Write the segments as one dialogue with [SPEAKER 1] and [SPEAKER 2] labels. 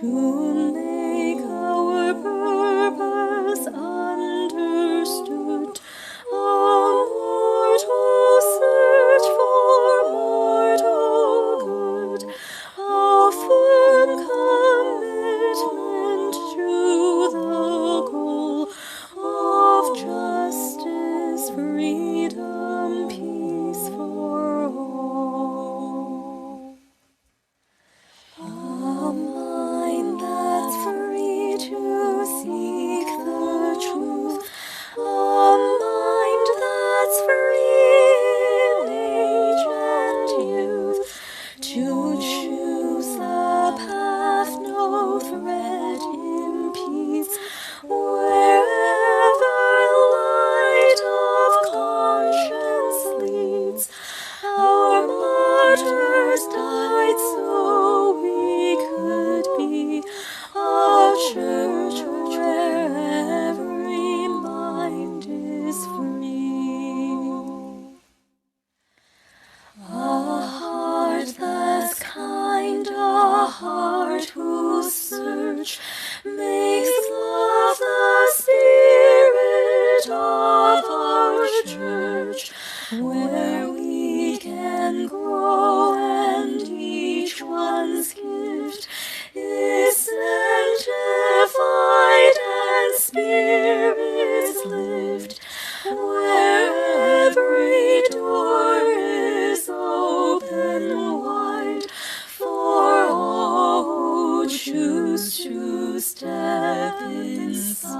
[SPEAKER 1] to make our purpose understood. A mortal search for mortal good, a firm commitment to the goal of justice, freedom, peace for all. A mind that's free to seek the truth, a mind that's free in age and youth, to choose the path no threat impedes, wherever light of conscience leads. Our martyrs died so we could be a church where every mind is free. A heart that's kind, a heart whose search makes love the spirit of our church, where we can grow and each one's gift is sanctified and spirits lift, where every door is open wide for all who choose to step inside.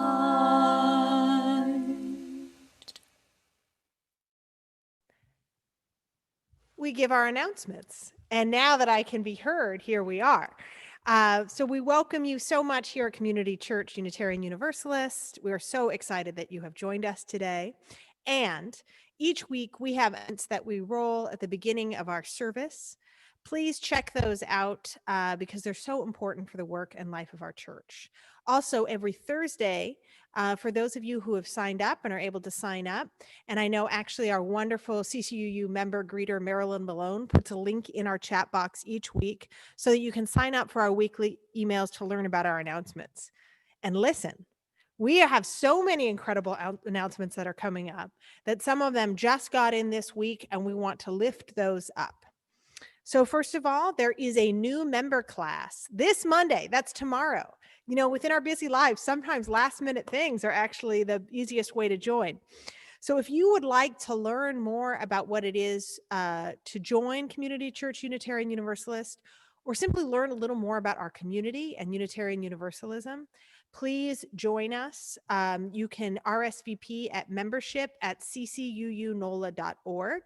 [SPEAKER 2] We give our announcements. And now that I can be heard, here we are. So we welcome you so much here at Community Church Unitarian Universalist. We are so excited that you have joined us today. And each week we have events that we roll at the beginning of our service. Please check those out because they're so important for the work and life of our church. Also, every Thursday, for those of you who have signed up and are able to sign up, and I know actually our wonderful CCUU member greeter, Marilyn Malone, puts a link in our chat box each week so that you can sign up for our weekly emails to learn about our announcements. And listen, we have so many incredible announcements that are coming up that some of them just got in this week, and we want to lift those up. So first of all, there is a new member class this Monday. That's tomorrow. You know, within our busy lives, sometimes last minute things are actually the easiest way to join. So if you would like to learn more about what it is to join Community Church Unitarian Universalist, or simply learn a little more about our community and Unitarian Universalism, please join us. You can RSVP at membership@ccuunola.org.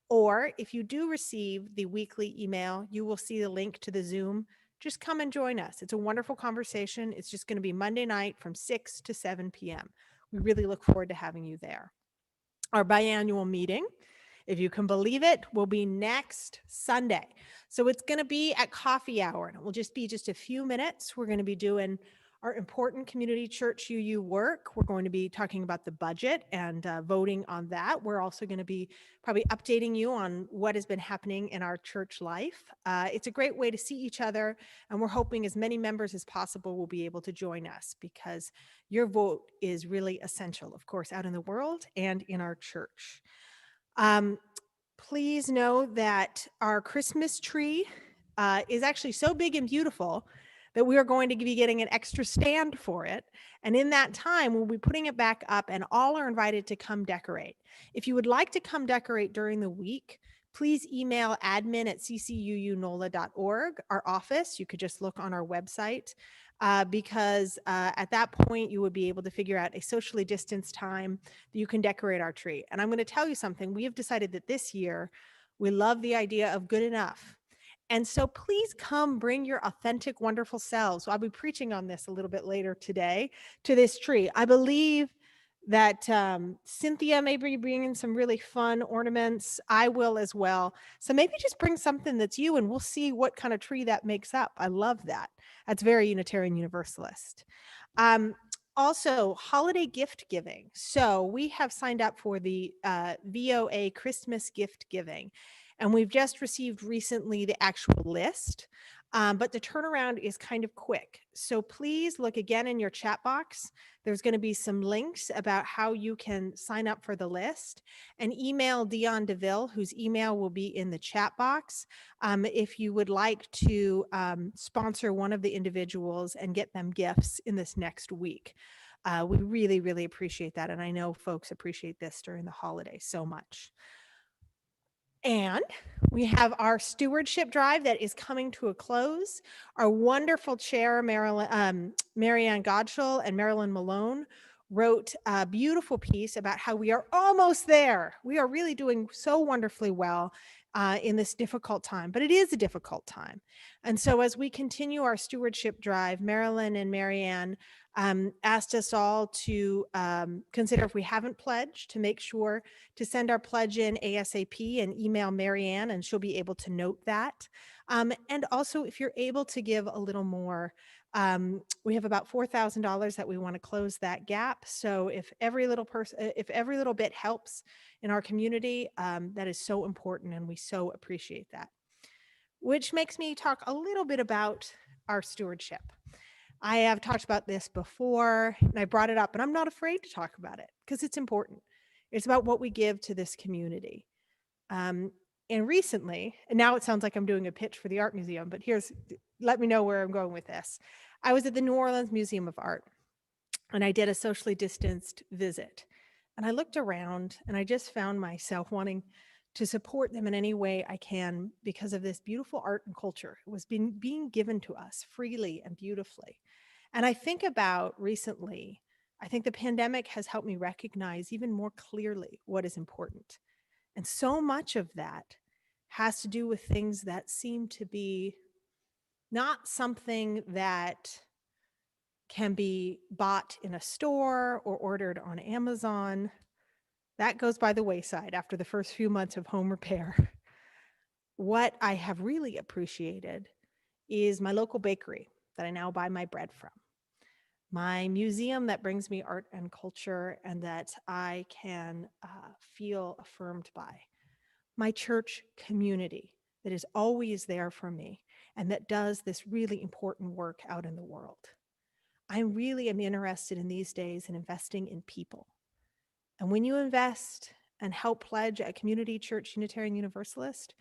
[SPEAKER 2] Or if you do receive the weekly email, you will see the link to the Zoom. Just come and join us. It's a wonderful conversation. It's just going to be Monday night from 6 to 7 p.m. We really look forward to having you there. Our biannual meeting, if you can believe it, will be next Sunday. So it's going to be at coffee hour, and it will just be just a few minutes. We're going to be doing our important Community Church UU work. We're going to be talking about the budget and voting on that. We're also going to be probably updating you on what has been happening in our church life. It's a great way to see each other, and we're hoping as many members as possible will be able to join us because your vote is really essential, of course, out in the world and in our church. Please know that our Christmas tree is actually so big and beautiful that we are going to be getting an extra stand for it. And in that time, we'll be putting it back up, and all are invited to come decorate. If you would like to come decorate during the week, please email admin@ccuunola.org, our office. You could just look on our website because at that point, you would be able to figure out a socially distanced time that you can decorate our tree. And I'm going to tell you something. We have decided that this year, we love the idea of good enough. And so please come bring your authentic, wonderful selves. So I'll be preaching on this a little bit later today to this tree. I believe that Cynthia may be bringing some really fun ornaments. I will as well. So maybe just bring something that's you, and we'll see what kind of tree that makes up. I love that. That's very Unitarian Universalist. Also, holiday gift giving. So we have signed up for the VOA Christmas gift giving. And we've just received recently the actual list. But the turnaround is kind of quick. So please look again in your chat box. There's going to be some links about how you can sign up for the list, and email Dion DeVille, whose email will be in the chat box, if you would like to sponsor one of the individuals and get them gifts in this next week. We really, really appreciate that. And I know folks appreciate this during the holidays so much. And we have our stewardship drive that is coming to a close. Our wonderful chair, Marianne Godshall and Marilyn Malone, wrote a beautiful piece about how we are almost there. We are really doing so wonderfully well in this difficult time, but it is a difficult time. And so as we continue our stewardship drive, Marilyn and Marianne asked us all to consider, if we haven't pledged, to make sure to send our pledge in ASAP and email Marianne, and she'll be able to note that. And also, if you're able to give a little more, we have about $4,000 that we want to close that gap. So if every little bit helps in our community, that is so important, and we so appreciate that. Which makes me talk a little bit about our stewardship. I have talked about this before, and I brought it up, and I'm not afraid to talk about it because it's important. It's about what we give to this community. And recently, and now it sounds like I'm doing a pitch for the art museum, but let me know where I'm going with this. I was at the New Orleans Museum of Art, and I did a socially distanced visit. And I looked around, and I just found myself wanting to support them in any way I can because of this beautiful art and culture. It was being given to us freely and beautifully. And I think about recently, I think the pandemic has helped me recognize even more clearly what is important. And so much of that has to do with things that seem to be not something that can be bought in a store or ordered on Amazon. That goes by the wayside after the first few months of home repair. What I have really appreciated is my local bakery that I now buy my bread from, my museum that brings me art and culture and that I can feel affirmed by, my church community that is always there for me and that does this really important work out in the world. I really am interested in these days in investing in people. And when you invest and help pledge at Community Church Unitarian Universalist,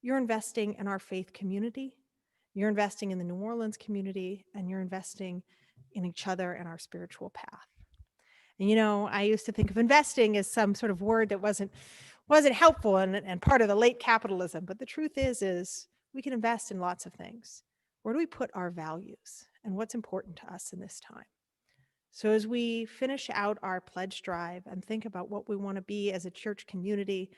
[SPEAKER 2] you're investing in our faith community, you're investing in the New Orleans community, and you're investing in each other and our spiritual path. And I used to think of investing as some sort of word that wasn't helpful and part of the late capitalism. But the truth is we can invest in lots of things. Where do we put our values and what's important to us in this time? So as we finish out our pledge drive and think about what we want to be as a church community,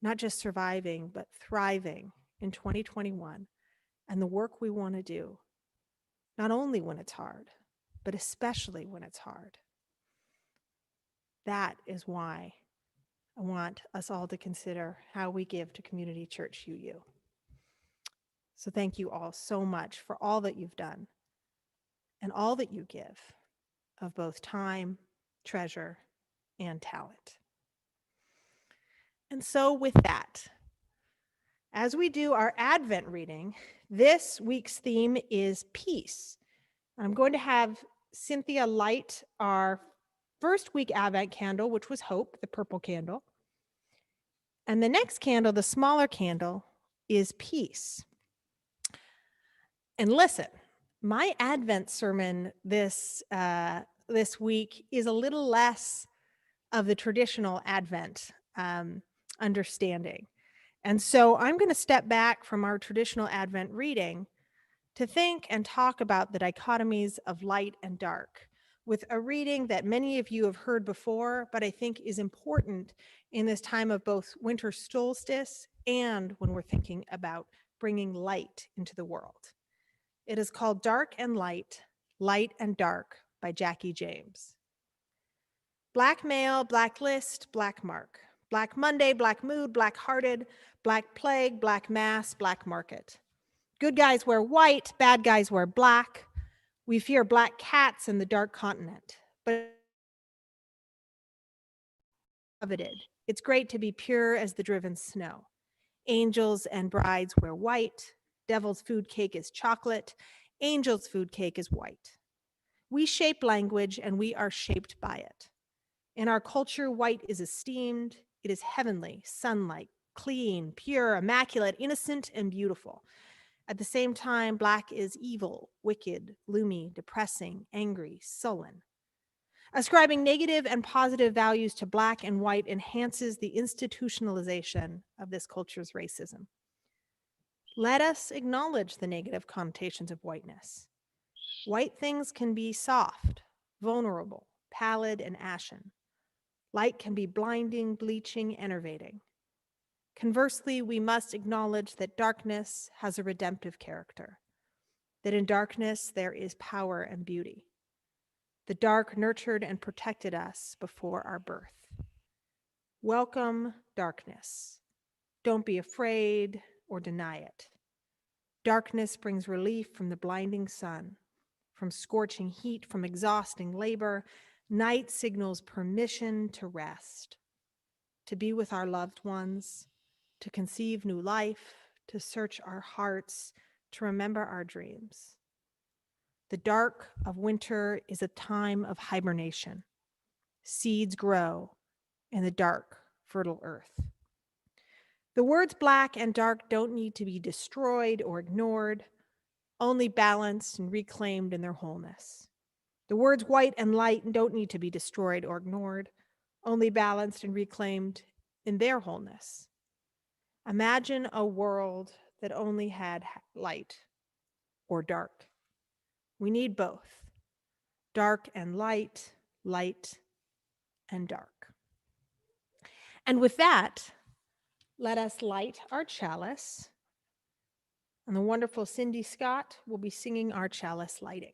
[SPEAKER 2] not just surviving, but thriving in 2021, and the work we want to do, not only when it's hard, but especially when it's hard. That is why I want us all to consider how we give to Community Church UU. So thank you all so much for all that you've done and all that you give of both time, treasure, and talent. And so with that, as we do our Advent reading, this week's theme is peace. I'm going to have Cynthia light our first week Advent candle, which was hope, the purple candle. And the next candle, the smaller candle, is peace. And listen, my Advent sermon this week is a little less of the traditional Advent understanding. And so I'm going to step back from our traditional Advent reading to think and talk about the dichotomies of light and dark, with a reading that many of you have heard before, but I think is important in this time of both winter solstice and when we're thinking about bringing light into the world. It is called Dark and Light, Light and Dark by Jackie James. Black male, black list, black mark. Black Monday, black mood, black hearted, black plague, black mass, black market. Good guys wear white, bad guys wear black. We fear black cats in the dark continent, but coveted. It's great to be pure as the driven snow. Angels and brides wear white. Devil's food cake is chocolate. Angel's food cake is white. We shape language and we are shaped by it. In our culture, white is esteemed. It is heavenly, sunlight, clean, pure, immaculate, innocent, and beautiful. At the same time, black is evil, wicked, gloomy, depressing, angry, sullen. Ascribing negative and positive values to black and white enhances the institutionalization of this culture's racism. Let us acknowledge the negative connotations of whiteness. White things can be soft, vulnerable, pallid, and ashen. Light can be blinding, bleaching, enervating. Conversely, we must acknowledge that darkness has a redemptive character, that in darkness there is power and beauty. The dark nurtured and protected us before our birth. Welcome darkness. Don't be afraid or deny it. Darkness brings relief from the blinding sun, from scorching heat, from exhausting labor. Night signals permission to rest, to be with our loved ones, to conceive new life, to search our hearts, to remember our dreams. The dark of winter is a time of hibernation. Seeds grow in the dark, fertile earth. The words black and dark don't need to be destroyed or ignored, only balanced and reclaimed in their wholeness. The words white and light don't need to be destroyed or ignored, only balanced and reclaimed in their wholeness. Imagine a world that only had light or dark. We need both, dark and light, light and dark. And with that, let us light our chalice. And the wonderful Cindy Scott will be singing our chalice lighting.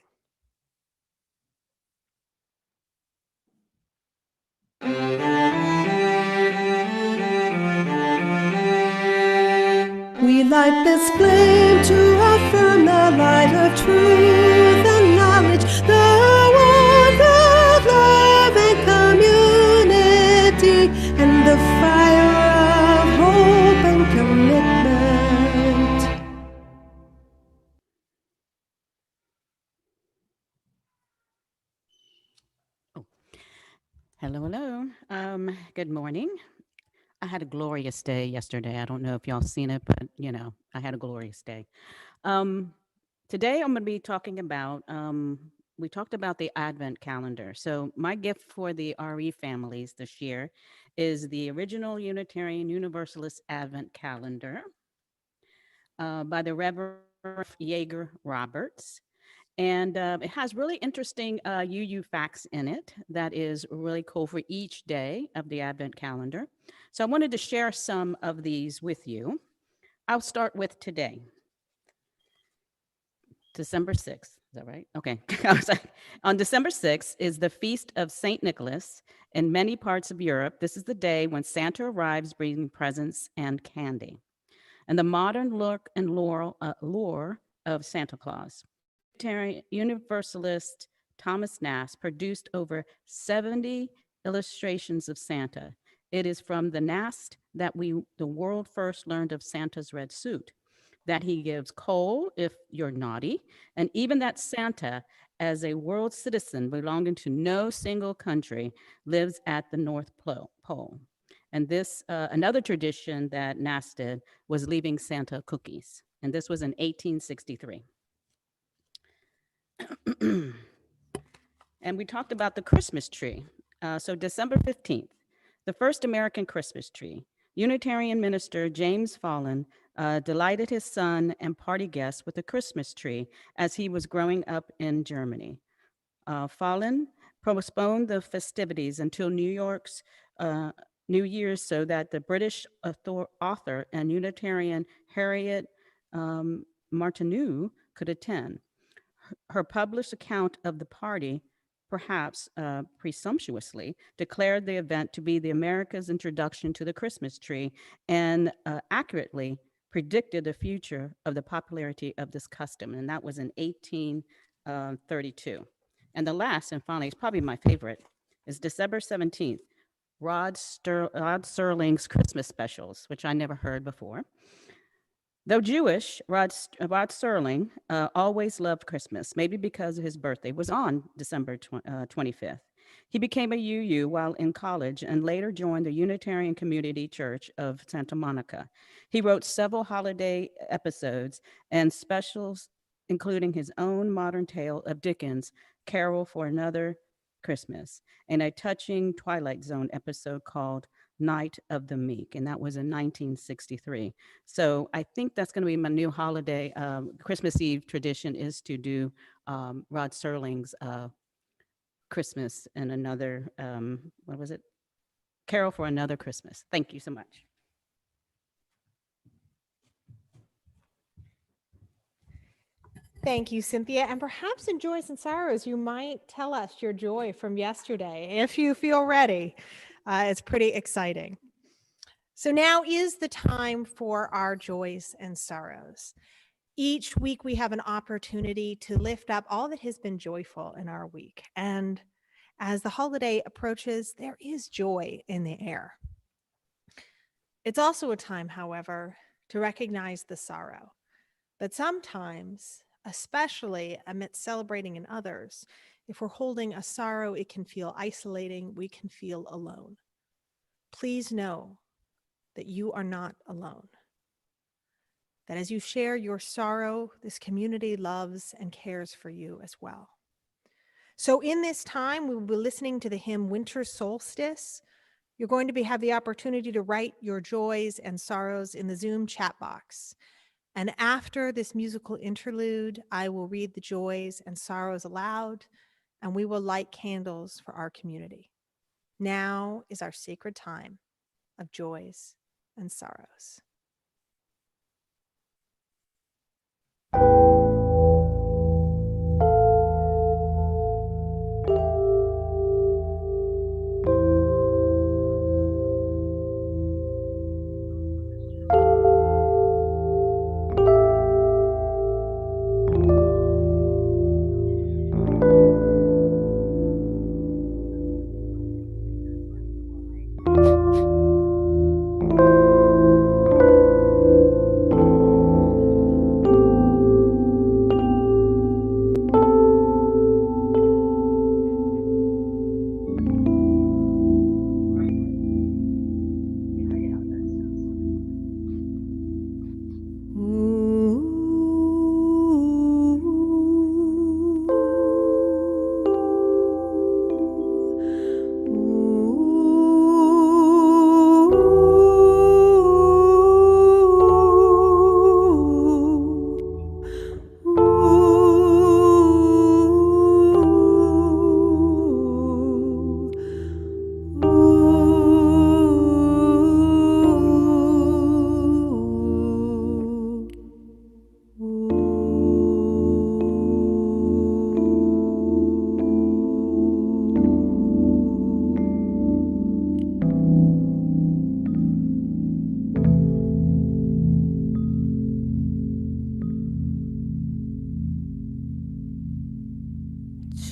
[SPEAKER 1] We light this flame to affirm the light of truth and knowledge, the warmth of love and community, and the fire of hope and commitment.
[SPEAKER 3] Hello, hello. Good morning. I had a glorious day yesterday. I don't know if y'all seen it, but I had a glorious day. Today I'm going to be talking about, we talked about the Advent calendar. So my gift for the RE families this year is the original Unitarian Universalist Advent calendar by the Reverend Yeager Roberts. And it has really interesting UU facts in it that is really cool for each day of the Advent calendar. So I wanted to share some of these with you. I'll start with today, December 6th. Is that right? Okay. On December 6th is the Feast of St. Nicholas in many parts of Europe. This is the day when Santa arrives bringing presents and candy. And the modern look and lore of Santa Claus. Universalist Thomas Nast produced over 70 illustrations of Santa. It is from the Nast that the world first learned of Santa's red suit, that he gives coal if you're naughty, and even that Santa, as a world citizen belonging to no single country, lives at the North Pole. And this, another tradition that Nast did was leaving Santa cookies. And this was in 1863. And we talked about the Christmas tree. So December 15th, the first American Christmas tree. Unitarian minister James Fallon delighted his son and party guests with a Christmas tree as he was growing up in Germany. Fallon postponed the festivities until New Year's so that the British author and Unitarian Harriet Martineau could attend. Her published account of the party, perhaps presumptuously, declared the event to be the America's introduction to the Christmas tree and accurately predicted the future of the popularity of this custom. And that was in 1832. And the last, and finally, it's probably my favorite, is December 17th, Rod Serling's Christmas specials, which I never heard before. Though Jewish, Rod Serling always loved Christmas, maybe because his birthday was on December 25th. He became a UU while in college and later joined the Unitarian Community Church of Santa Monica. He wrote several holiday episodes and specials, including his own modern tale of Dickens' Carol for Another Christmas, and a touching Twilight Zone episode called Night of the Meek, and that was in 1963. So I think that's going to be my new holiday. Christmas Eve tradition is to do Rod Serling's Christmas and another, what was it? Carol for Another Christmas. Thank you so much.
[SPEAKER 2] Thank you, Cynthia. And perhaps in Joys and Sorrows, you might tell us your joy from yesterday, if you feel ready. It's pretty exciting. So now is the time for our joys and sorrows. Each week we have an opportunity to lift up all that has been joyful in our week. And as the holiday approaches, there is joy in the air. It's also a time, however, to recognize the sorrow. But sometimes, especially amidst celebrating in others, if we're holding a sorrow, it can feel isolating. We can feel alone. Please know that you are not alone. That as you share your sorrow, this community loves and cares for you as well. So in this time, we will be listening to the hymn Winter Solstice. You're going to have the opportunity to write your joys and sorrows in the Zoom chat box. And after this musical interlude, I will read the joys and sorrows aloud, and we will light candles for our community. Now is our sacred time of joys and sorrows.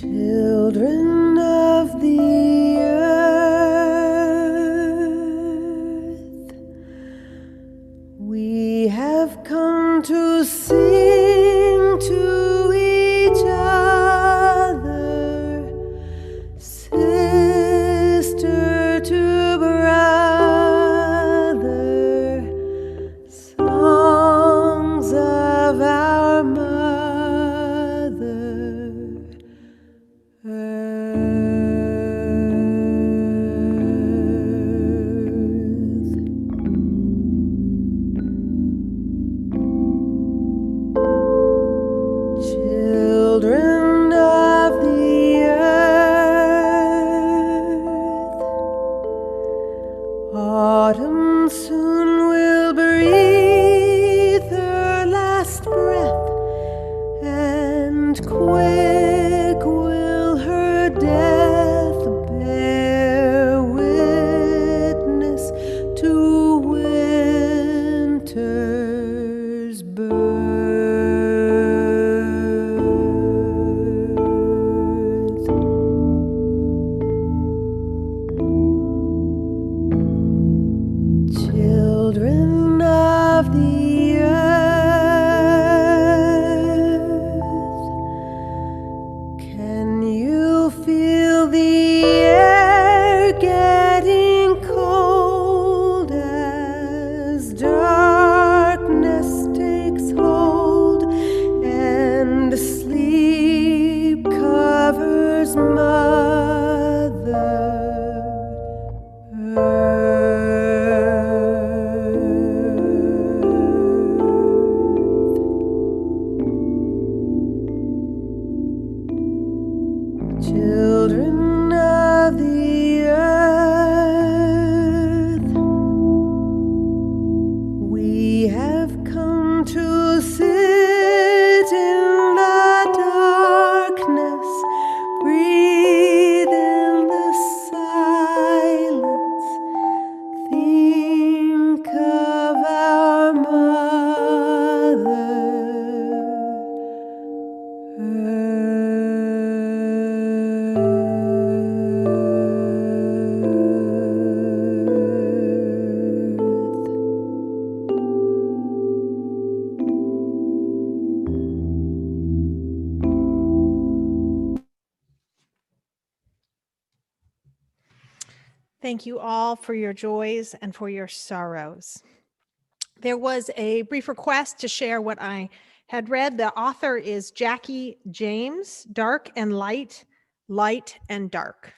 [SPEAKER 1] Children of the earth, we have come to sing to each other, sister to brother, songs of our mother. Children of the earth, autumn soon will breathe her last breath, and quick will her death Children of the earth, we have come to sit in the darkness, breathe in the silence, think of our Mother
[SPEAKER 2] Thank you all for your joys and for your sorrows. There was a brief request to share what I had read. The author is Jackie James, Dark and Light, Light and Dark.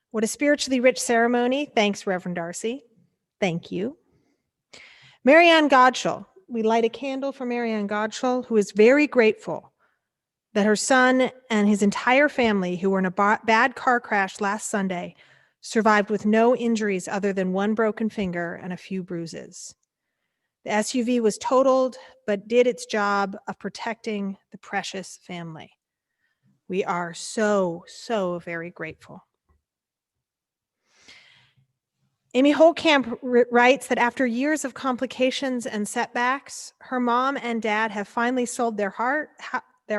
[SPEAKER 2] What a spiritually rich ceremony. Thanks, Reverend Darcy. Thank you. Marianne Godshall. We light a candle for Marianne Godshall, who is very grateful that her son and his entire family, who were in a bad car crash last Sunday, survived with no injuries other than one broken finger and a few bruises. The SUV was totaled, but did its job of protecting the precious family. We are so, so very grateful. Amy Holtkamp writes that after years of complications and setbacks, her mom and dad have finally sold their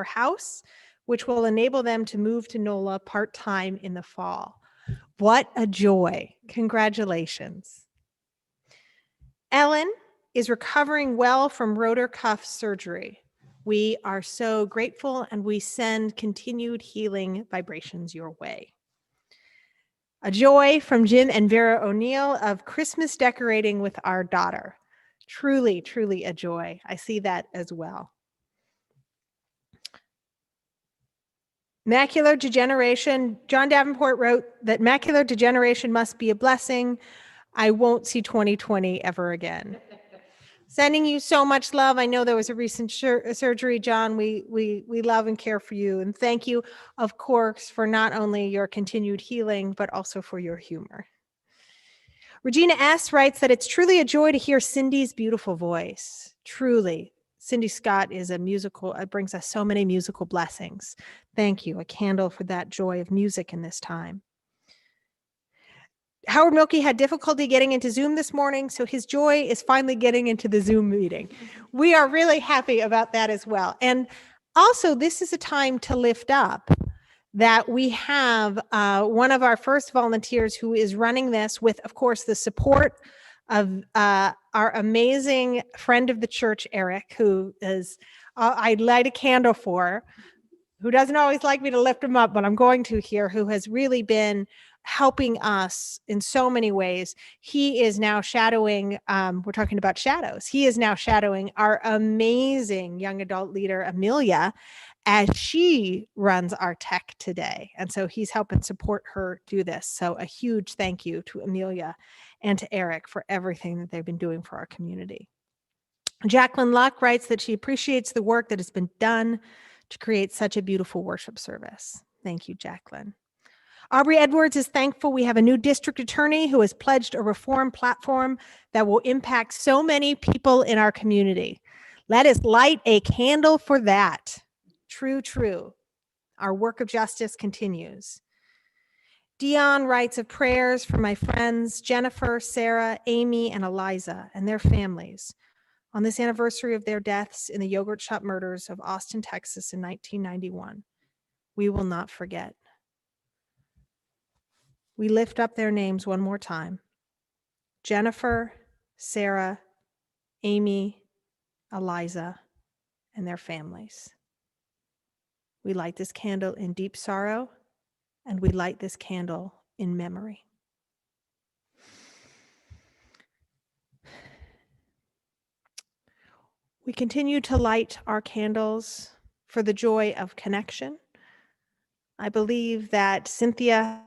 [SPEAKER 2] house, which will enable them to move to NOLA part-time in the fall. What a joy. Congratulations. Ellen is recovering well from rotor cuff surgery. We are so grateful, and we send continued healing vibrations your way. A joy from Jim and Vera O'Neill of Christmas decorating with our daughter. Truly, truly a joy. I see that as well. Macular degeneration. John Davenport wrote that macular degeneration must be a blessing. I won't see 2020 ever again. Sending you so much love. I know there was a recent surgery, John. We love and care for you. And thank you, of course, for not only your continued healing, but also for your humor. Regina S. writes that it's truly a joy to hear Cindy's beautiful voice. Truly. Cindy Scott is a musical, it brings us so many musical blessings. Thank you. A candle for that joy of music in this time. Howard Milkey had difficulty getting into Zoom this morning, so his joy is finally getting into the Zoom meeting. We are really happy about that as well. And also, this is a time to lift up that we have one of our first volunteers who is running this with, of course, the support of our amazing friend of the church, Eric, who is, I light a candle for, who doesn't always like me to lift him up, but I'm going to here, who has really been helping us in so many ways. He is now shadowing, we're talking about shadows. He is now shadowing our amazing young adult leader, Amelia, as she runs our tech today. And so he's helping support her do this. So a huge thank you to Amelia and to Eric for everything that they've been doing for our community. Jacqueline Luck writes that she appreciates the work that has been done to create such a beautiful worship service. Thank you, Jacqueline. Aubrey Edwards is thankful we have a new district attorney who has pledged a reform platform that will impact so many people in our community. Let us light a candle for that. True, true. Our work of justice continues. Dion writes of prayers for my friends Jennifer, Sarah, Amy, and Eliza and their families on this anniversary of their deaths in the yogurt shop murders of Austin, Texas in 1991. We will not forget. We lift up their names one more time. Jennifer, Sarah, Amy, Eliza, and their families. We light this candle in deep sorrow, and we light this candle in memory. We continue to light our candles for the joy of connection. I believe that Cynthia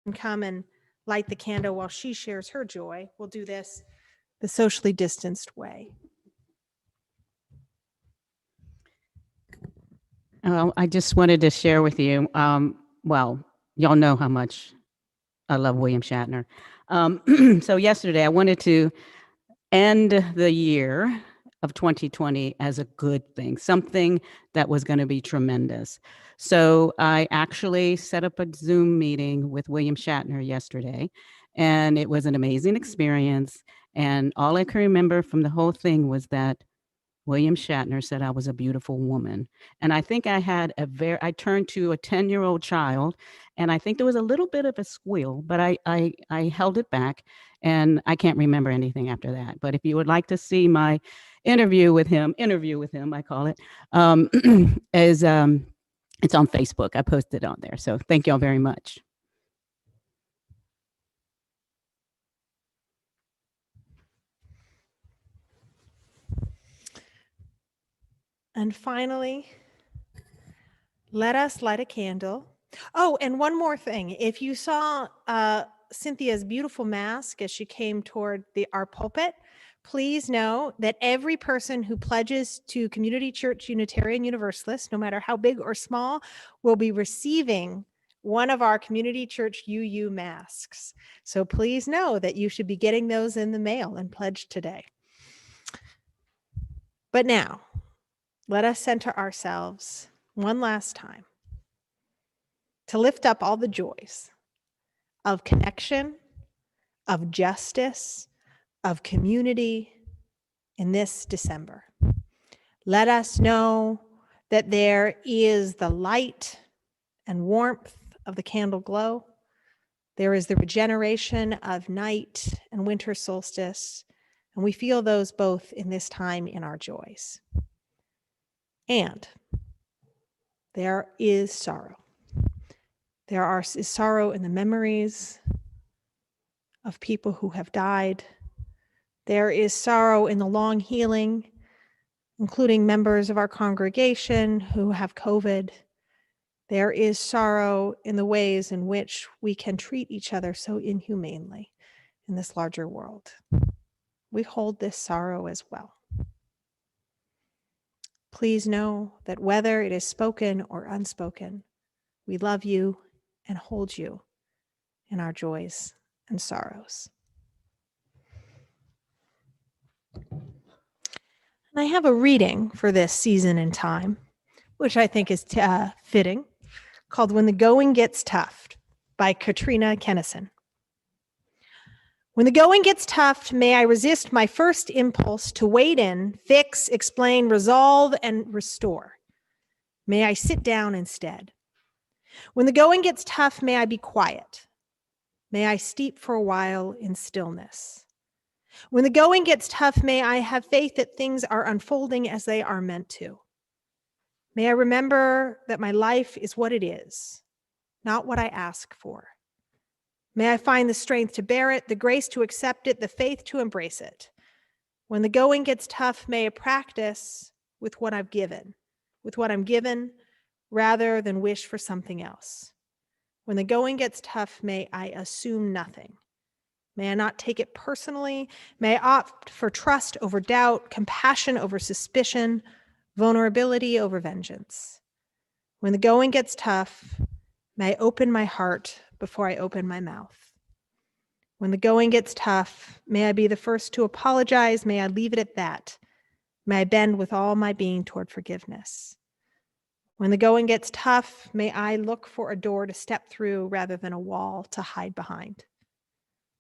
[SPEAKER 2] can come and light the candle while she shares her joy. We'll do this the socially distanced way.
[SPEAKER 3] I just wanted to share with you, well, y'all know how much I love William Shatner. So yesterday I wanted to end the year of 2020 as a good thing, something that was going to be tremendous. So I actually set up a Zoom meeting with William Shatner yesterday, and it was an amazing experience. And all I can remember from the whole thing was that William Shatner said I was a beautiful woman. And I think I turned to a 10-year-old child, and I think there was a little bit of a squeal, but I held it back, and I can't remember anything after that. But if you would like to see my interview with him, I call it, is it's on Facebook. I posted it on there. So thank y'all very much.
[SPEAKER 2] And finally, let us light a candle. Oh, and one more thing. If you saw Cynthia's beautiful mask as she came toward our pulpit, please know that every person who pledges to Community Church Unitarian Universalist, no matter how big or small, will be receiving one of our Community Church UU masks. So please know that you should be getting those in the mail and pledge today. But now, let us center ourselves one last time to lift up all the joys of connection, of justice, of community in this December. Let us know that there is the light and warmth of the candle glow. There is the regeneration of night and winter solstice, and we feel those both in this time in our joys. And there is sorrow. There is sorrow in the memories of people who have died. There is sorrow in the long healing, including members of our congregation who have COVID. There is sorrow in the ways in which we can treat each other so inhumanely in this larger world. We hold this sorrow as well. Please know that whether it is spoken or unspoken, we love you and hold you in our joys and sorrows. And I have a reading for this season and time, which I think is fitting, called When the Going Gets Tough by Katrina Kennison. When the going gets tough, may I resist my first impulse to wade in, fix, explain, resolve, and restore. May I sit down instead. When the going gets tough, may I be quiet. May I steep for a while in stillness. When the going gets tough, may I have faith that things are unfolding as they are meant to. May I remember that my life is what it is, not what I ask for. May I find the strength to bear it, the grace to accept it, the faith to embrace it. When the going gets tough, may I practice with what I'm given, rather than wish for something else. When the going gets tough, may I assume nothing. May I not take it personally. May I opt for trust over doubt, compassion over suspicion, vulnerability over vengeance. When the going gets tough, may I open my heart before I open my mouth. When the going gets tough, may I be the first to apologize. May I leave it at that. May I bend with all my being toward forgiveness. When the going gets tough, may I look for a door to step through rather than a wall to hide behind.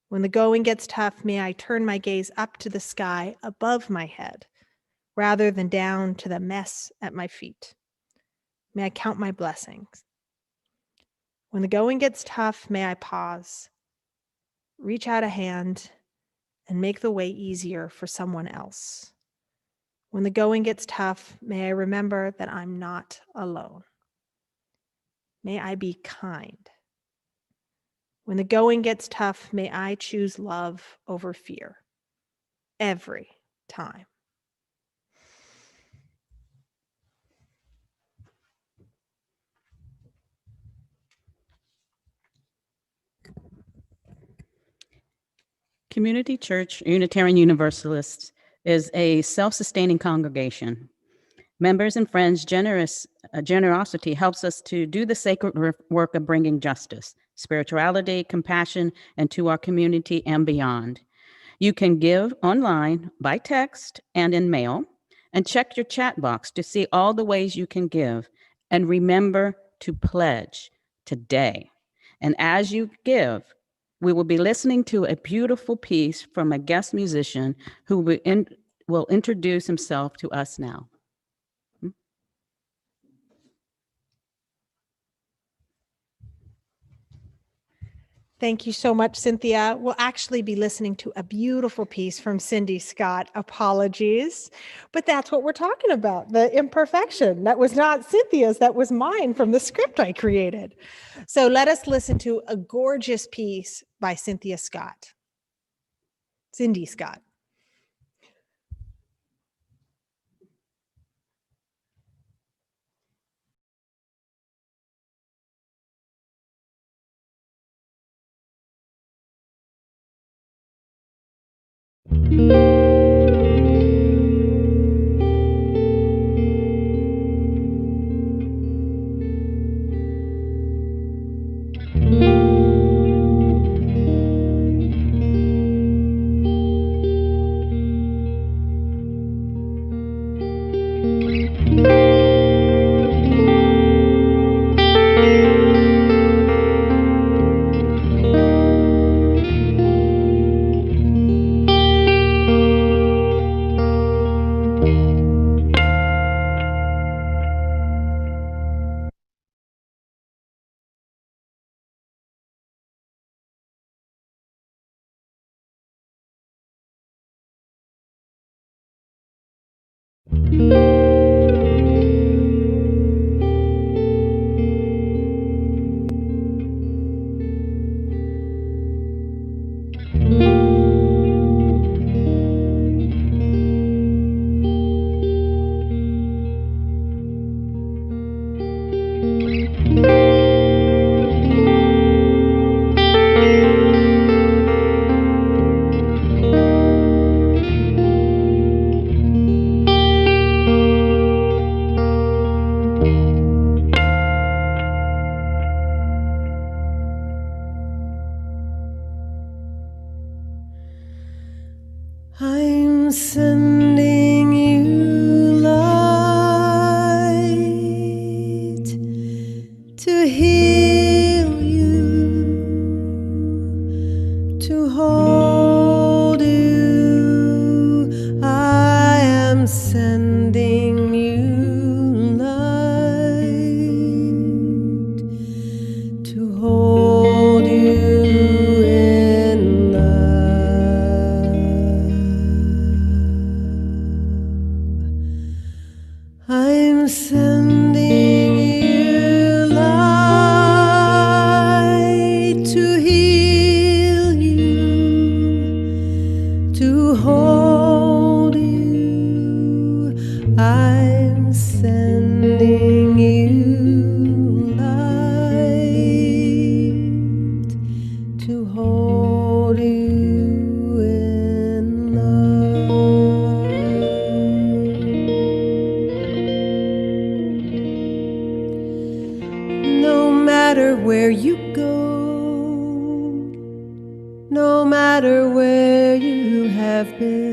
[SPEAKER 2] When the going gets tough, may I turn my gaze up to the sky above my head rather than down to the mess at my feet. May I count my blessings. When the going gets tough, may I pause, reach out a hand, and make the way easier for someone else. When the going gets tough, may I remember that I'm not alone. May I be kind. When the going gets tough, may I choose love over fear every time.
[SPEAKER 3] Community Church Unitarian Universalist is a self-sustaining congregation. Members and friends' generosity helps us to do the sacred work of bringing justice, spirituality, compassion, and to our community and beyond. You can give online, by text, and in mail, and check your chat box to see all the ways you can give. And remember to pledge today. And as you give, we will be listening to a beautiful piece from a guest musician who will introduce himself to us now.
[SPEAKER 2] Thank you so much, Cynthia. We'll actually be listening to a beautiful piece from Cindy Scott. Apologies, but that's what we're talking about, the imperfection. That was not Cynthia's, that was mine from the script I created. So let us listen to a gorgeous piece by Cynthia Scott. Cindy Scott. I'm sending you light to heal you, to hold you. I am sending you light to hold you in love. I'm sending you light to heal you, to hold you. I'm sending you light to hold you in love. No matter where you go, no matter where you have been,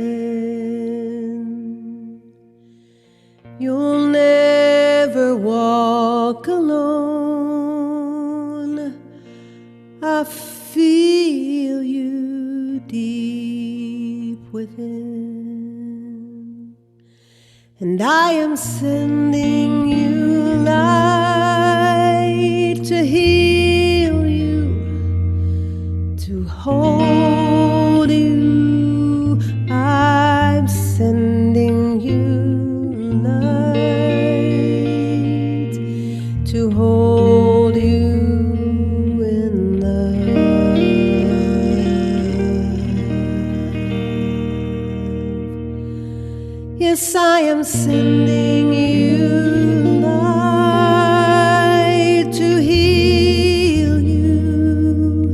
[SPEAKER 2] you'll never walk alone. I feel you deep within, and I am sending you light to heal you, to hold you. I'm sending you light to hold you in love. Yes, I am sending you light to heal you,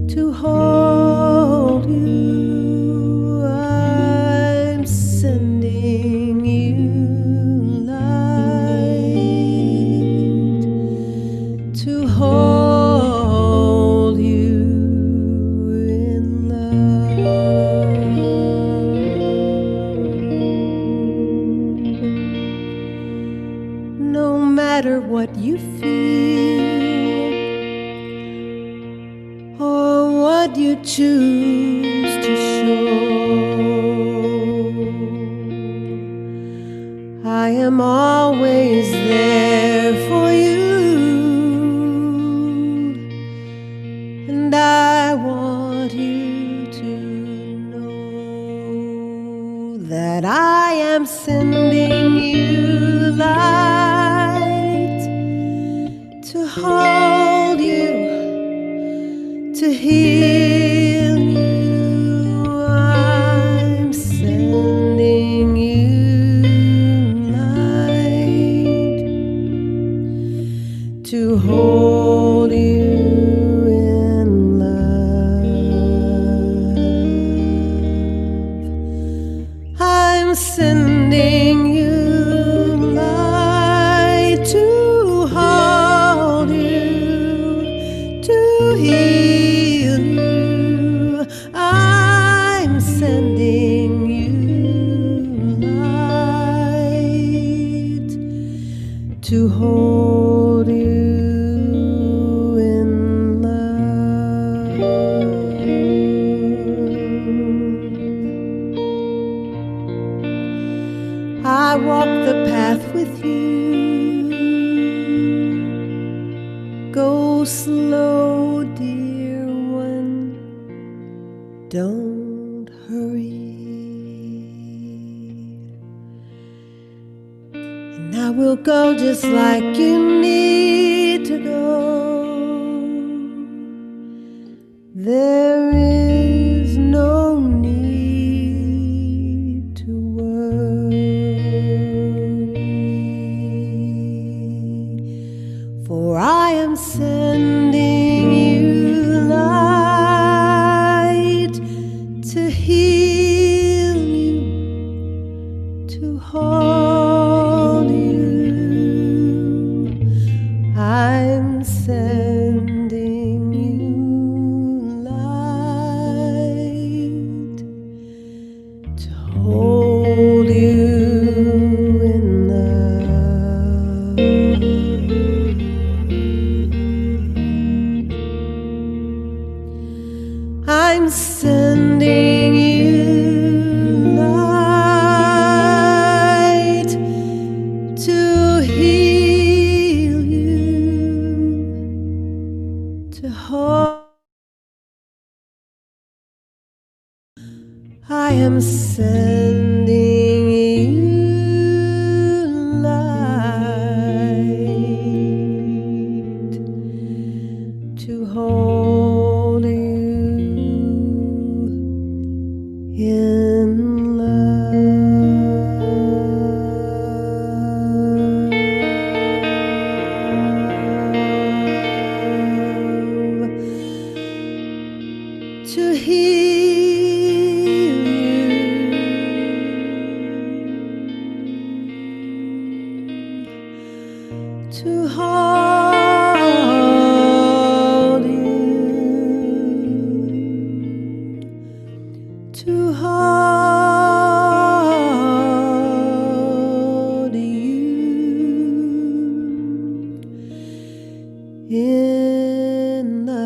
[SPEAKER 2] to hold you. I'm sending you light
[SPEAKER 1] matter what you feel or what you choose to show. I am always there for you, and I want you to know that I am sending you light to hold you, to heal you. I'm sending you light to hold you in love. I'm sending you light to hold you, to heal you. I'm sending you light to hold you in love. I walk the path with you. Go slow, dear one. Don't hurry. And I will go just like you need to go. There is no need to worry, for I am sending you light to heal you, to hold you. I'm sending you light to hold you in love. I'm sending you light to heal you, to hold. I am sending you light to hold you in love, to heal you, to hold you, to hold you in love.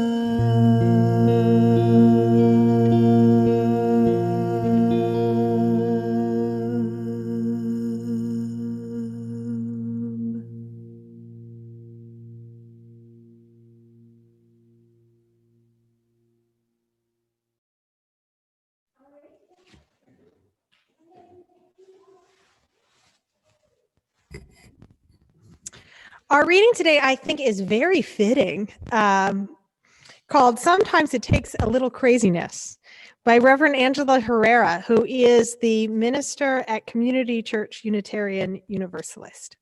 [SPEAKER 2] Our reading today, I think, is very fitting, called Sometimes It Takes a Little Craziness by Reverend Angela Herrera, who is the minister at Community Church Unitarian Universalist.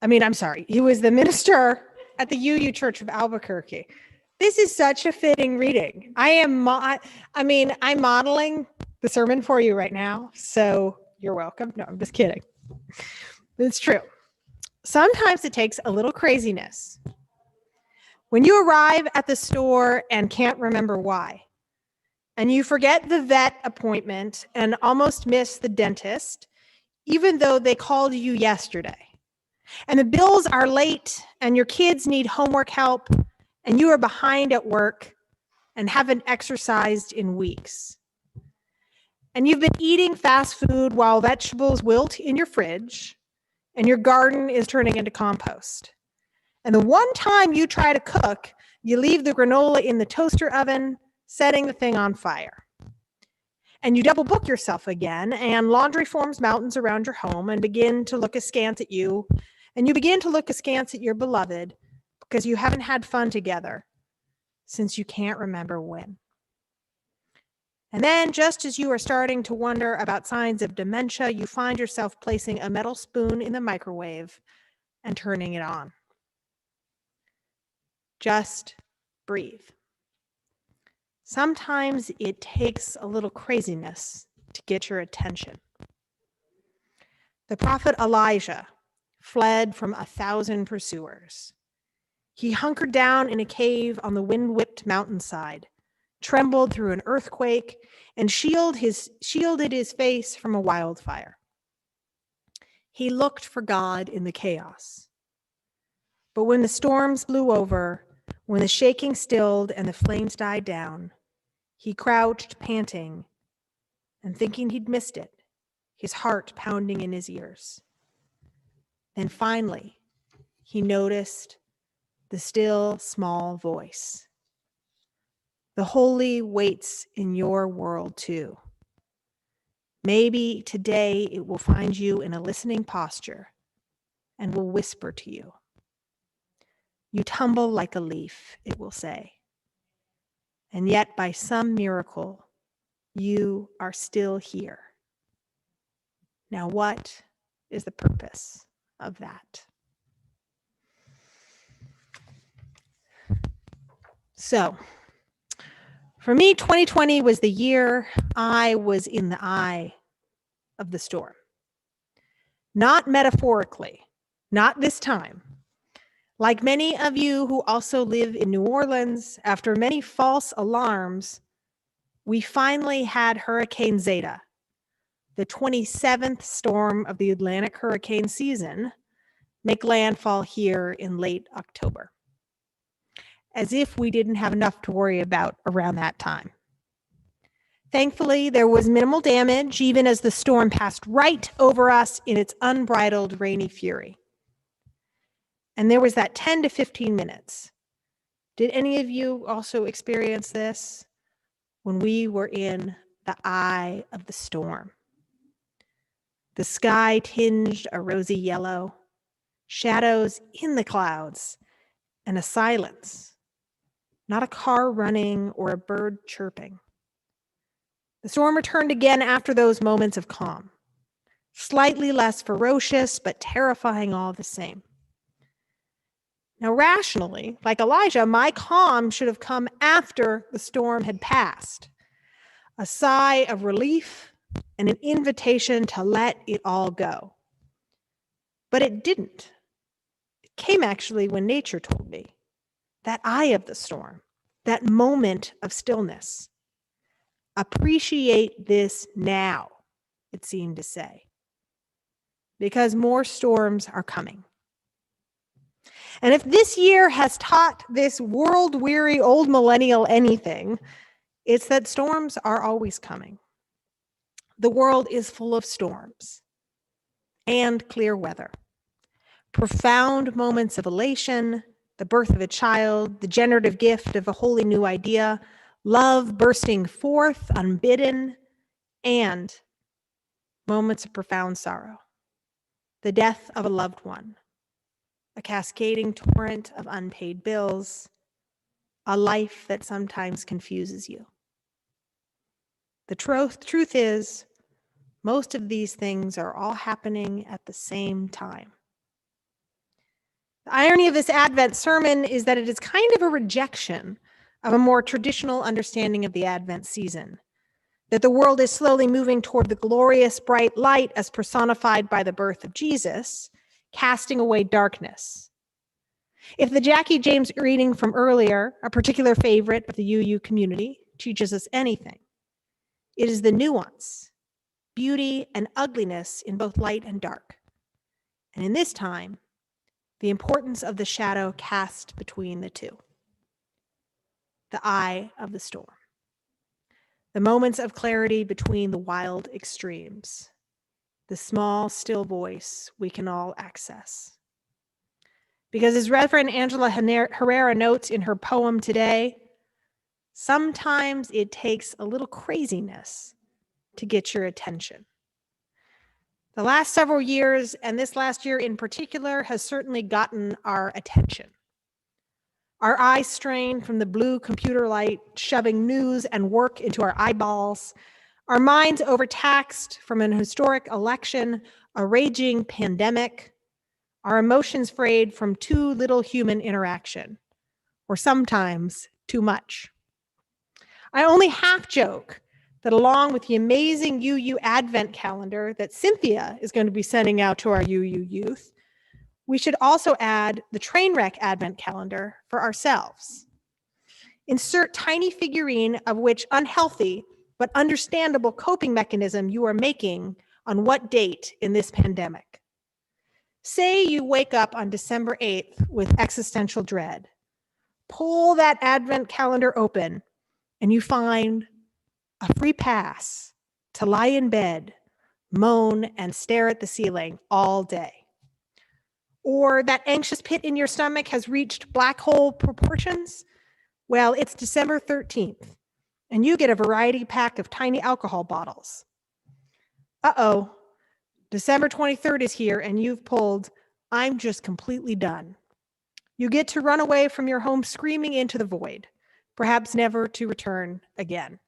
[SPEAKER 2] He was the minister at the UU Church of Albuquerque. This is such a fitting reading. I'm modeling the sermon for you right now, so you're welcome. No, I'm just kidding. It's true. Sometimes it takes a little craziness. When you arrive at the store and can't remember why, and you forget the vet appointment and almost miss the dentist, even though they called you yesterday. and the bills are late, and your kids need homework help, and you are behind at work and haven't exercised in weeks. And you've been eating fast food while vegetables wilt in your fridge, and your garden is turning into compost. And the one time you try to cook, you leave the granola in the toaster oven, setting the thing on fire. And you double book yourself again, and laundry forms mountains around your home and begin to look askance at you. And you begin to look askance at your beloved because you haven't had fun together since you can't remember when. And then, just as you are starting to wonder about signs of dementia, you find yourself placing a metal spoon in the microwave and turning it on. Just breathe. Sometimes it takes a little craziness to get your attention. The prophet Elijah fled from 1,000 pursuers. He hunkered down in a cave on the wind-whipped mountainside, trembled through an earthquake, and shielded his face from a wildfire. He looked for God in the chaos. But when the storms blew over, when the shaking stilled and the flames died down, he crouched, panting, and thinking he'd missed it, his heart pounding in his ears. Then finally, he noticed the still, small voice. The holy waits in your world too. Maybe today it will find you in a listening posture and will whisper to you. You tumble like a leaf, it will say. And yet by some miracle, you are still here. Now, what is the purpose of that? So, for me, 2020 was the year I was in the eye of the storm. Not metaphorically, not this time. Like many of you who also live in New Orleans, after many false alarms, we finally had Hurricane Zeta, the 27th storm of the Atlantic hurricane season, make landfall here in late October. As if we didn't have enough to worry about around that time. Thankfully, there was minimal damage, even as the storm passed right over us in its unbridled rainy fury. And there was that 10 to 15 minutes. Did any of you also experience this when we were in the eye of the storm? The sky tinged a rosy yellow, shadows in the clouds, and a silence. Not a car running or a bird chirping. The storm returned again after those moments of calm, slightly less ferocious, but terrifying all the same. Now, rationally, like Elijah, my calm should have come after the storm had passed. A sigh of relief and an invitation to let it all go. But it didn't. It came actually when nature told me. That eye of the storm, that moment of stillness. Appreciate this now, it seemed to say, because more storms are coming. And if this year has taught this world-weary old millennial anything, it's that storms are always coming. The world is full of storms and clear weather, profound moments of elation, the birth of a child, the generative gift of a wholly new idea, love bursting forth unbidden, and moments of profound sorrow, the death of a loved one, a cascading torrent of unpaid bills, a life that sometimes confuses you. The truth is, most of these things are all happening at the same time. The irony of this Advent sermon is that it is kind of a rejection of a more traditional understanding of the Advent season, that the world is slowly moving toward the glorious bright light as personified by the birth of Jesus, casting away darkness. If the Jackie James reading from earlier, a particular favorite of the UU community, teaches us anything, it is the nuance, beauty, and ugliness in both light and dark. And in this time, the importance of the shadow cast between the two, the eye of the storm, the moments of clarity between the wild extremes, the small, still voice we can all access. Because as Reverend Angela Herrera notes in her poem today, sometimes it takes a little craziness to get your attention. The last several years, and this last year in particular, has certainly gotten our attention. Our eyes strained from the blue computer light, shoving news and work into our eyeballs, our minds overtaxed from an historic election, a raging pandemic, our emotions frayed from too little human interaction, or sometimes too much. I only half joke that along with the amazing UU Advent calendar that Cynthia is going to be sending out to our UU youth, we should also add the Trainwreck Advent calendar for ourselves. Insert tiny figurine of which unhealthy but understandable coping mechanism you are making on what date in this pandemic. Say you wake up on December 8th with existential dread. Pull that Advent calendar open and you find a free pass to lie in bed, moan, and stare at the ceiling all day. Or that anxious pit in your stomach has reached black hole proportions. Well, it's December 13th, and you get a variety pack of tiny alcohol bottles. Uh-oh, December 23rd is here, and you've pulled, I'm just completely done. You get to run away from your home screaming into the void, perhaps never to return again.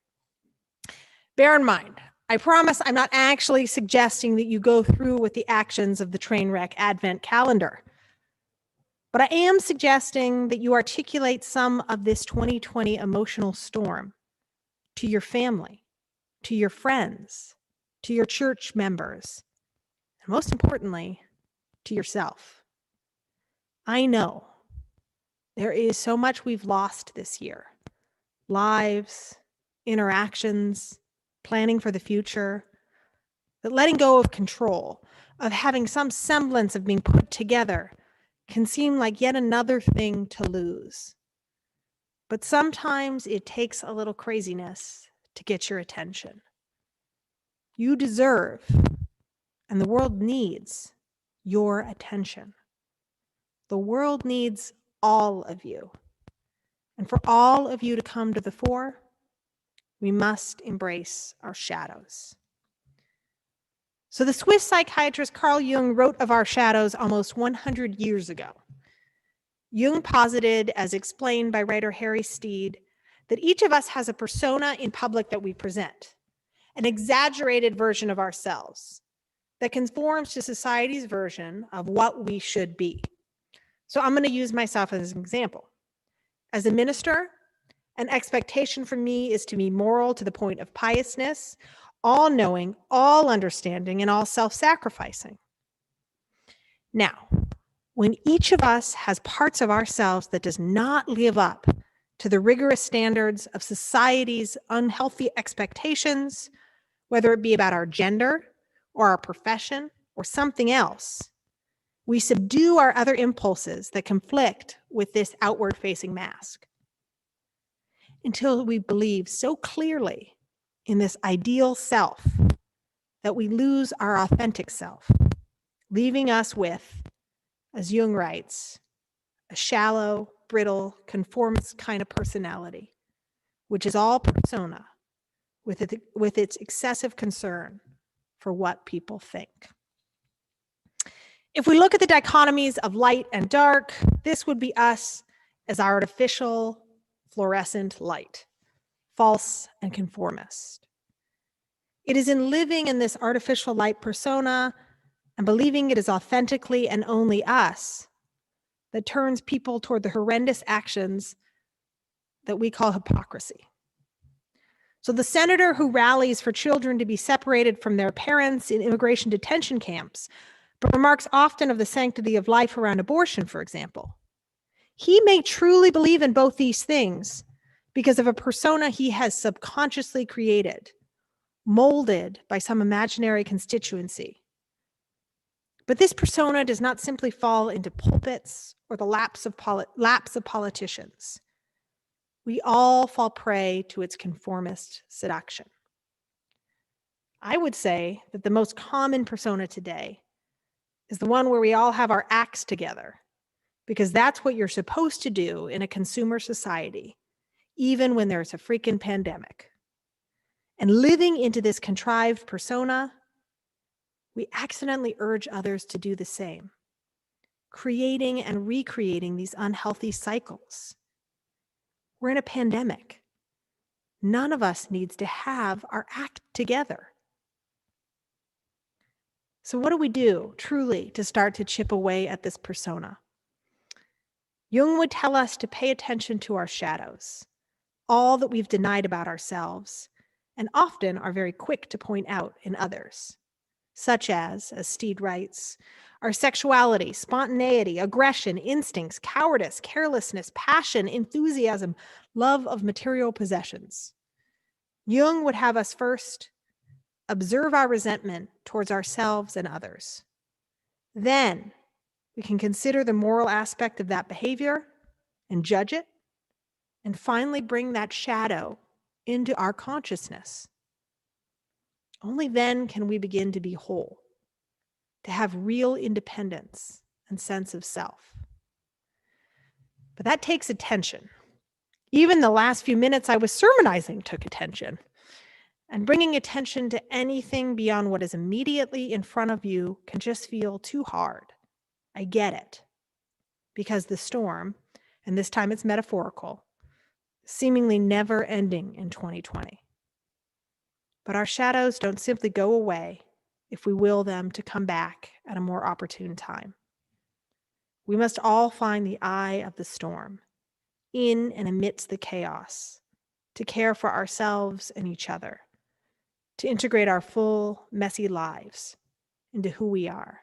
[SPEAKER 2] Bear in mind, I promise I'm not actually suggesting that you go through with the actions of the Trainwreck Advent calendar, but I am suggesting that you articulate some of this 2020 emotional storm to your family, to your friends, to your church members, and most importantly, to yourself. I know there is so much we've lost this year. Lives, interactions, planning for the future, that letting go of control, of having some semblance of being put together, can seem like yet another thing to lose. But sometimes it takes a little craziness to get your attention. You deserve, and the world needs, your attention. The world needs all of you. And for all of you to come to the fore, we must embrace our shadows. So the Swiss psychiatrist Carl Jung wrote of our shadows almost 100 years ago. Jung posited, as explained by writer Harry Steed, that each of us has a persona in public that we present, an exaggerated version of ourselves that conforms to society's version of what we should be. So I'm going to use myself as an example. As a minister, an expectation from me is to be moral to the point of piousness, all-knowing, all-understanding, and all self-sacrificing. Now, when each of us has parts of ourselves that does not live up to the rigorous standards of society's unhealthy expectations, whether it be about our gender or our profession or something else, we subdue our other impulses that conflict with this outward-facing mask, until we believe so clearly in this ideal self that we lose our authentic self, leaving us with, as Jung writes, a shallow, brittle, conformist kind of personality, which is all persona, with its excessive concern for what people think. If we look at the dichotomies of light and dark, this would be us as our artificial, fluorescent light, false and conformist. It is in living in this artificial light persona and believing it is authentically and only us that turns people toward the horrendous actions that we call hypocrisy. So the senator who rallies for children to be separated from their parents in immigration detention camps, but remarks often of the sanctity of life around abortion, for example, he may truly believe in both these things because of a persona he has subconsciously created, molded by some imaginary constituency. But this persona does not simply fall into pulpits or the laps of politicians. We all fall prey to its conformist seduction. I would say that the most common persona today is the one where we all have our acts together, because that's what you're supposed to do in a consumer society, even when there's a freaking pandemic. And living into this contrived persona, we accidentally urge others to do the same, creating and recreating these unhealthy cycles. We're in a pandemic. None of us needs to have our act together. So what do we do truly to start to chip away at this persona? Jung would tell us to pay attention to our shadows, all that we've denied about ourselves, and often are very quick to point out in others, such as Steed writes, our sexuality, spontaneity, aggression, instincts, cowardice, carelessness, passion, enthusiasm, love of material possessions. Jung would have us first observe our resentment towards ourselves and others. Then we can consider the moral aspect of that behavior and judge it, and finally bring that shadow into our consciousness. Only then can we begin to be whole, to have real independence and sense of self. But that takes attention. Even the last few minutes I was sermonizing took attention. And bringing attention to anything beyond what is immediately in front of you can just feel too hard. I get it. Because the storm, and this time it's metaphorical, seemingly never ending in 2020. But our shadows don't simply go away if we will them to come back at a more opportune time. We must all find the eye of the storm, in and amidst the chaos, to care for ourselves and each other, to integrate our full, messy lives into who we are,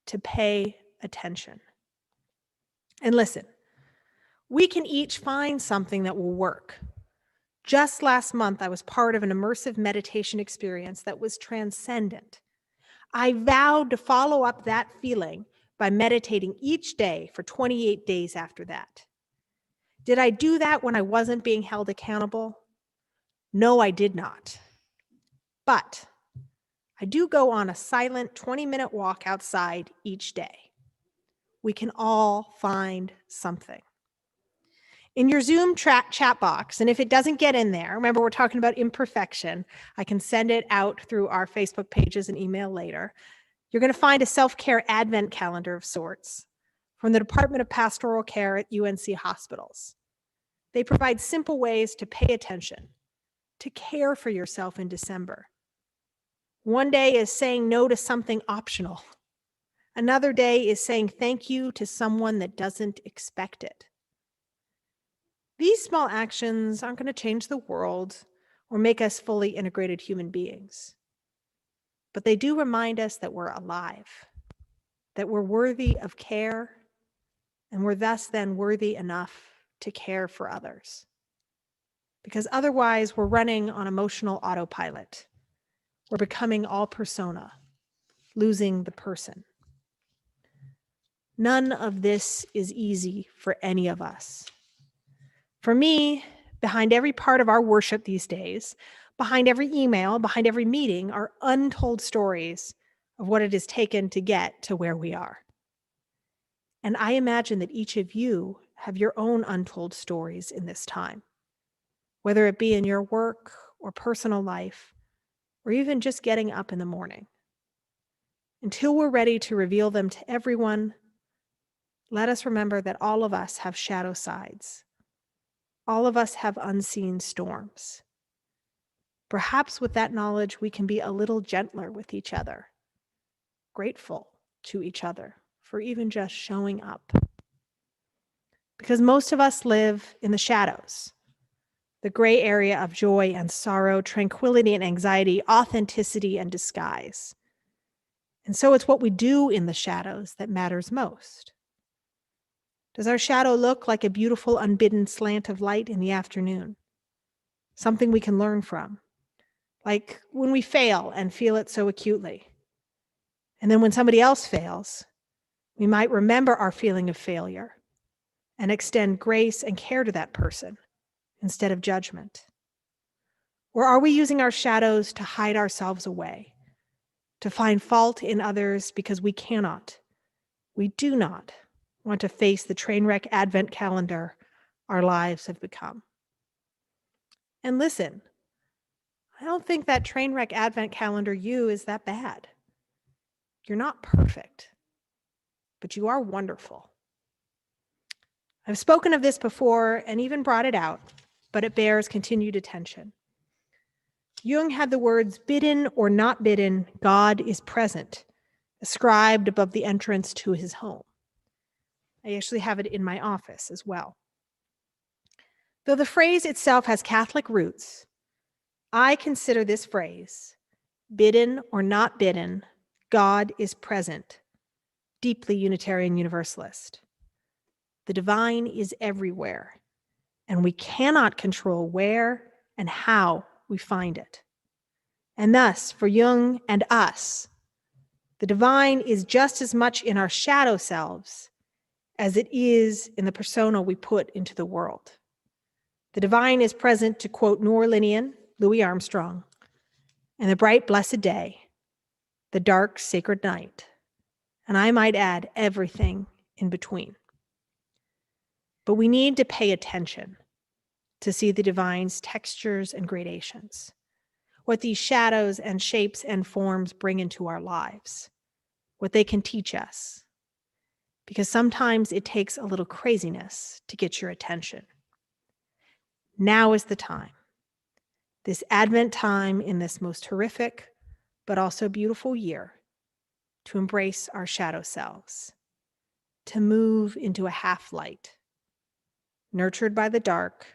[SPEAKER 2] to pay attention. And listen, we can each find something that will work. Just last month, I was part of an immersive meditation experience that was transcendent. I vowed to follow up that feeling by meditating each day for 28 days after that. Did I do that when I wasn't being held accountable? No, I did not. But I do go on a silent 20-minute walk outside each day. We can all find something. In your Zoom chat box, and if it doesn't get in there, remember we're talking about imperfection, I can send it out through our Facebook pages and email later. You're going to find a self-care Advent calendar of sorts from the Department of Pastoral Care at UNC Hospitals. They provide simple ways to pay attention, to care for yourself in December. One day is saying no to something optional. Another day is saying thank you to someone that doesn't expect it. These small actions aren't going to change the world or make us fully integrated human beings. But they do remind us that we're alive, that we're worthy of care, and we're thus then worthy enough to care for others. Because otherwise, we're running on emotional autopilot. We're becoming all persona, losing the person. None of this is easy for any of us. For me, behind every part of our worship these days, behind every email, behind every meeting, are untold stories of what it has taken to get to where we are. And I imagine that each of you have your own untold stories in this time, whether it be in your work or personal life, or even just getting up in the morning. Until we're ready to reveal them to everyone, let us remember that all of us have shadow sides. All of us have unseen storms. Perhaps with that knowledge, we can be a little gentler with each other, grateful to each other for even just showing up. Because most of us live in the shadows, the gray area of joy and sorrow, tranquility and anxiety, authenticity and disguise. And so it's what we do in the shadows that matters most. Does our shadow look like a beautiful unbidden slant of light in the afternoon? Something we can learn from, like when we fail and feel it so acutely. And then when somebody else fails, we might remember our feeling of failure and extend grace and care to that person instead of judgment. Or are we using our shadows to hide ourselves away, to find fault in others because we do not want to face the train wreck Advent calendar our lives have become? And listen, I don't think that train wreck Advent calendar you is that bad. You're not perfect, but you are wonderful. I've spoken of this before and even brought it out, but it bears continued attention. Jung had the words, "Bidden or not bidden, God is present," inscribed above the entrance to his home. I actually have it in my office as well. Though the phrase itself has Catholic roots, I consider this phrase, "Bidden or not bidden, God is present," deeply Unitarian Universalist. The divine is everywhere, and we cannot control where and how we find it. And thus, for Jung and us, the divine is just as much in our shadow selves as it is in the persona we put into the world. The divine is present, to quote New Orleanian Louis Armstrong, in the bright blessed day, the dark sacred night, and I might add everything in between. But we need to pay attention to see the divine's textures and gradations, what these shadows and shapes and forms bring into our lives, what they can teach us, because sometimes it takes a little craziness to get your attention. Now is the time, this Advent time in this most horrific but also beautiful year, to embrace our shadow selves, to move into a half light, nurtured by the dark,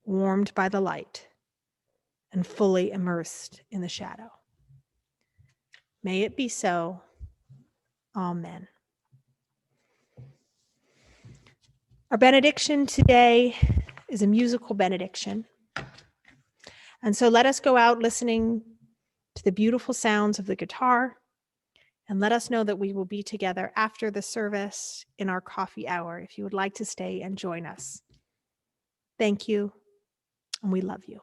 [SPEAKER 2] warmed by the light, and fully immersed in the shadow. May it be so. Amen. Our benediction today is a musical benediction. And so let us go out listening to the beautiful sounds of the guitar, and let us know that we will be together after the service in our coffee hour if you would like to stay and join us. Thank you, and we love you.